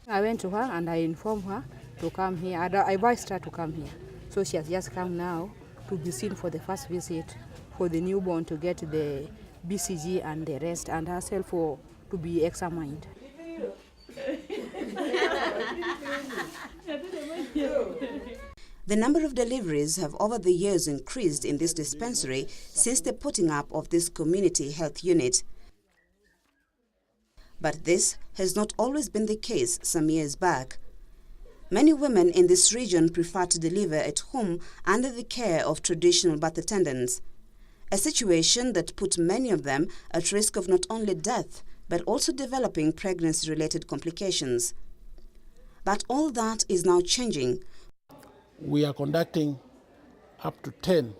I went to her and I informed her to come here. I advised her to come here. So she has just come now to be seen for the first visit for the newborn to get the BCG and the rest, and herself to be examined. The number of deliveries have over the years increased in this dispensary since the putting up of this community health unit. But this has not always been the case some years back. Many women in this region prefer to deliver at home under the care of traditional birth attendants, a situation that put many of them at risk of not only death, but also developing pregnancy-related complications. But all that is now changing. We are conducting up to 10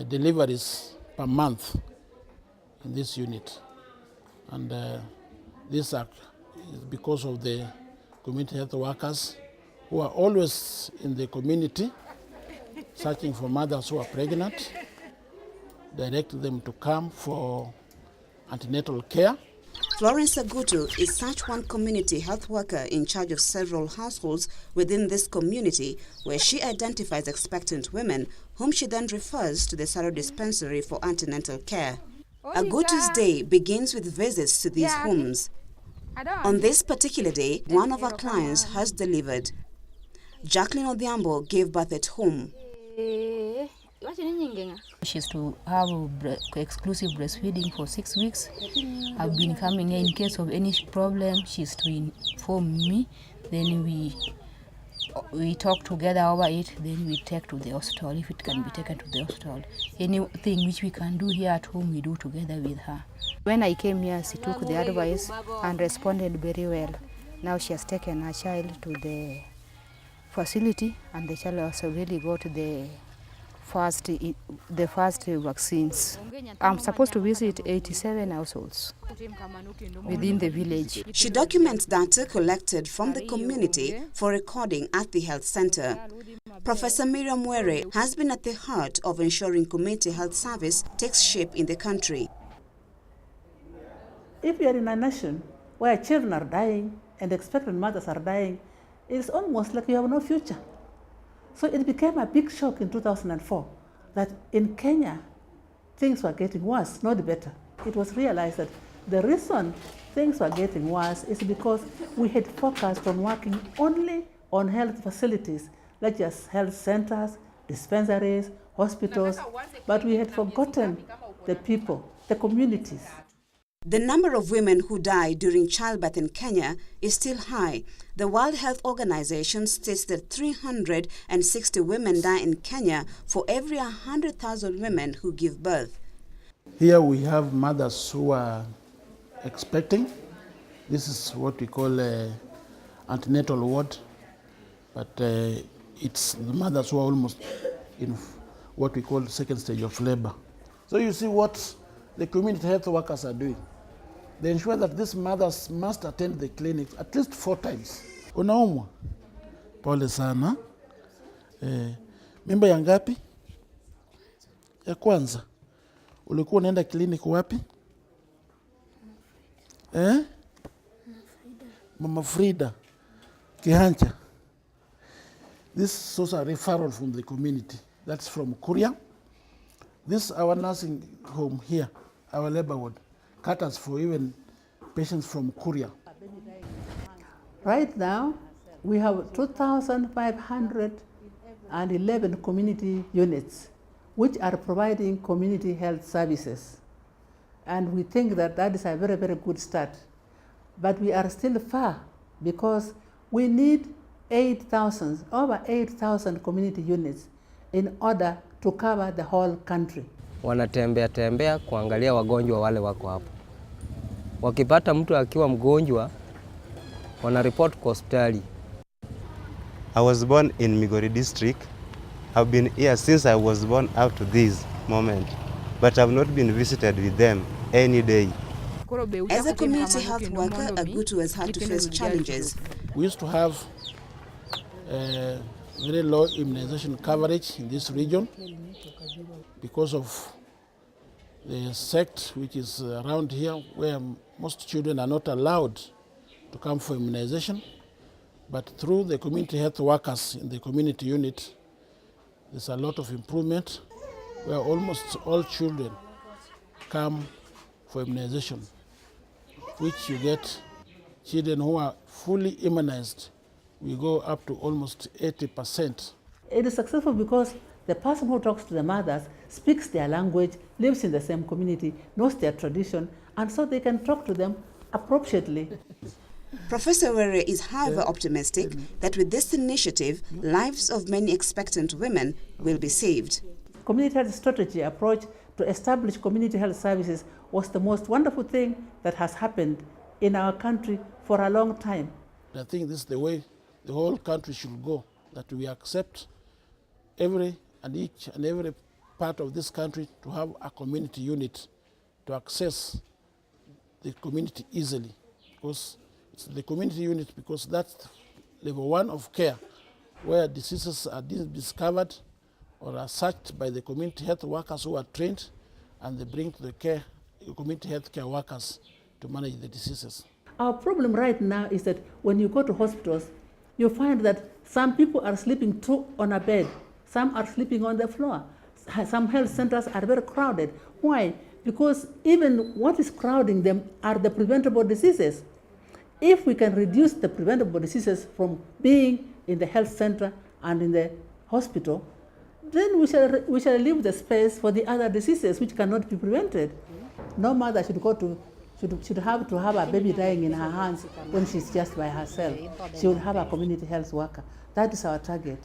deliveries per month in this unit. And this is because of the community health workers who are always in the community searching for mothers who are pregnant, direct them to come for antenatal care. Florence Agutu is such one community health worker in charge of several households within this community, where she identifies expectant women whom she then refers to the Saro dispensary for antenatal care. Agutu's day begins with visits to these homes. On this particular day, one of our clients has delivered. Jacqueline Odhiambo gave birth at home. She's to have exclusive breastfeeding for 6 weeks. I've been coming here in case of any problem. She's to inform me. Then we talk together over it. Then we take to the hospital if it can be taken to the hospital. Anything which we can do here at home, we do together with her. When I came here, she took the advice and responded very well. Now she has taken her child to the facility, and the child also really got the first vaccines. I'm supposed to visit 87 households within the village. She documents data collected from the community for recording at the health center. Professor Miriam Were has been at the heart of ensuring community health service takes shape in the country. If you are in a nation where children are dying and expectant mothers are dying, it's almost like you have no future. So it became a big shock in 2004 that in Kenya, things were getting worse, not better. It was realized that the reason things were getting worse is because we had focused on working only on health facilities, like as health centers, dispensaries, hospitals, but we had forgotten the people, the communities. The number of women who die during childbirth in Kenya is still high. The World Health Organization states that 360 women die in Kenya for every 100,000 women who give birth. Here we have mothers who are expecting. This is what we call antenatal ward, but it's the mothers who are almost in what we call second stage of labor. So you see what the community health workers are doing. They ensure that these mothers must attend the clinic at least 4 times. Unaumwa? Pole sana. Mimba ya ngapi? Ya kwanza. Ulikuwa unaenda clinic wapi? Mama Frida. Kihancha. This is also a referral from the community. That's from Kuria. This is our nursing home here, our labor ward, caters for even patients from Kuria. Right now, we have 2,511 community units which are providing community health services. And we think that that is a very, very good start. But we are still far because we need over 8,000 community units in order to cover the whole country. Wanatembea kuangalia wagonjwa wale wako hapo. Wakipata mtu akiwa mgonjwa, wanaripoti kwa hospitali. I was born in Migori district. I've been here since I was born up to this moment, but I've not been visited with them any day. As a community health worker, Agutu has had to face challenges. We used to have very low immunization coverage in this region because of the sect which is around here, where most children are not allowed to come for immunization. But through the community health workers in the community unit, there's a lot of improvement where almost all children come for immunization, which you get children who are fully immunized. We go up to almost 80%. It is successful because the person who talks to the mothers speaks their language, lives in the same community, knows their tradition, and so they can talk to them appropriately. Professor Were is, however, optimistic that with this initiative, lives of many expectant women will be saved. Community health strategy approach to establish community health services was the most wonderful thing that has happened in our country for a long time. I think this is the way the whole country should go, that we accept every part of this country to have a community unit to access the community easily, because it's the community unit, because that's level 1 of care, where diseases are discovered or are searched by the community health workers who are trained, and they bring to the community health care workers to manage the diseases. Our problem right now is that when you go to hospitals, you find that some people are sleeping on a bed, some are sleeping on the floor. Some health centers are very crowded. Why? Because even what is crowding them are the preventable diseases. If we can reduce the preventable diseases from being in the health center and in the hospital, then we shall leave the space for the other diseases which cannot be prevented. No mother should have to have a baby dying in her hands when she's just by herself. She would have a community health worker. That is our target.